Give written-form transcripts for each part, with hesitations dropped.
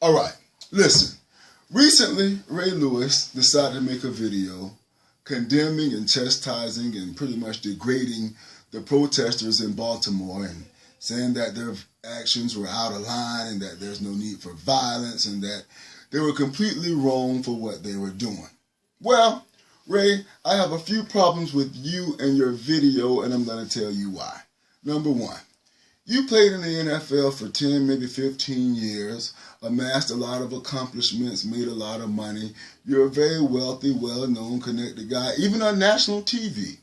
All right, listen. Recently, Ray Lewis decided to make a video condemning and chastising and pretty much degrading the protesters in Baltimore and saying that their actions were out of line and that there's no need for violence and that they were completely wrong for what they were doing. Well, Ray, I have a few problems with you and your video, and I'm going to tell you why. Number one, you played in the NFL for 10, maybe 15 years, amassed a lot of accomplishments, made a lot of money. You're a very wealthy, well-known, connected guy, even on national TV.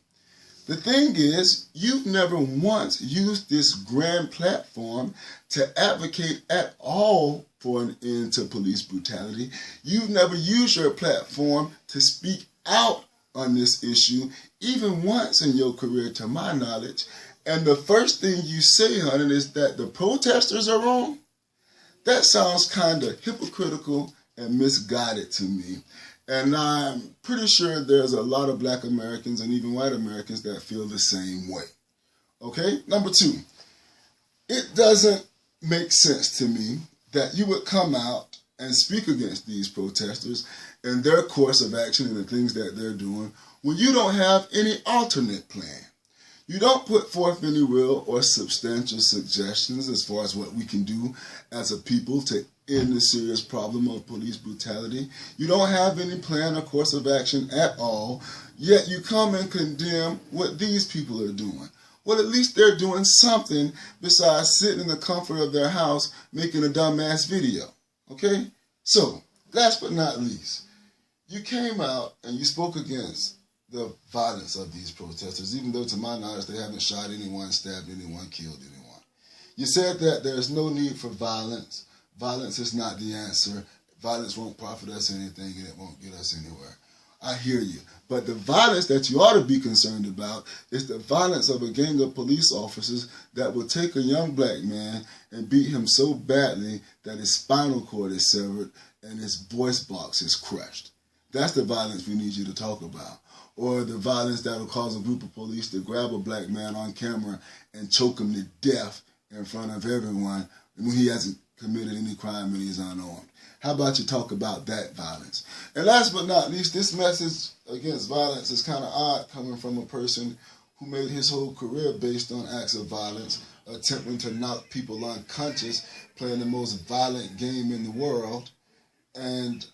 The thing is, you've never once used this grand platform to advocate at all for an end to police brutality. You've never used your platform to speak out on this issue, even once in your career, to my knowledge. And the first thing you say, honey, is that the protesters are wrong. That sounds kind of hypocritical and misguided to me. And I'm pretty sure there's a lot of black Americans and even white Americans that feel the same way. Okay? Number two, it doesn't make sense to me that you would come out and speak against these protesters and their course of action and the things that they're doing when you don't have any alternate plan. You don't put forth any real or substantial suggestions as far as what we can do as a people to end the serious problem of police brutality. You don't have any plan or course of action at all, yet you come and condemn what these people are doing. Well, at least they're doing something besides sitting in the comfort of their house making a dumbass video. Okay? So, last but not least, you came out and you spoke against the violence of these protesters, even though to my knowledge they haven't shot anyone, stabbed anyone, killed anyone. You said that there's no need for violence. Violence is not the answer. Violence won't profit us anything and it won't get us anywhere. I hear you. But the violence that you ought to be concerned about is the violence of a gang of police officers that will take a young black man and beat him so badly that his spinal cord is severed and his voice box is crushed. That's the violence we need you to talk about. Or the violence that will cause a group of police to grab a black man on camera and choke him to death in front of everyone when he hasn't committed any crime and he's unarmed. How about you talk about that violence? And last but not least, this message against violence is kind of odd coming from a person who made his whole career based on acts of violence, attempting to knock people unconscious, playing the most violent game in the world, and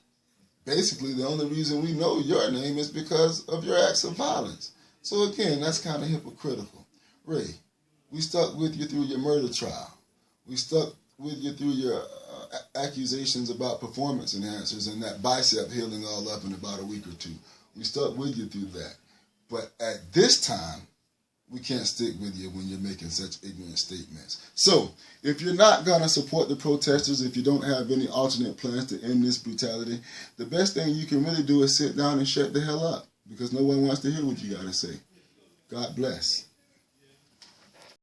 basically the only reason we know your name is because of your acts of violence. So again, that's kind of hypocritical. Ray, we stuck with you through your murder trial. We stuck with you through your accusations about performance enhancers and that bicep healing all up in about a week or two. We stuck with you through that. But at this time, we can't stick with you when you're making such ignorant statements. So, if you're not going to support the protesters, if you don't have any alternate plans to end this brutality, the best thing you can really do is sit down and shut the hell up, because no one wants to hear what you got to say. God bless.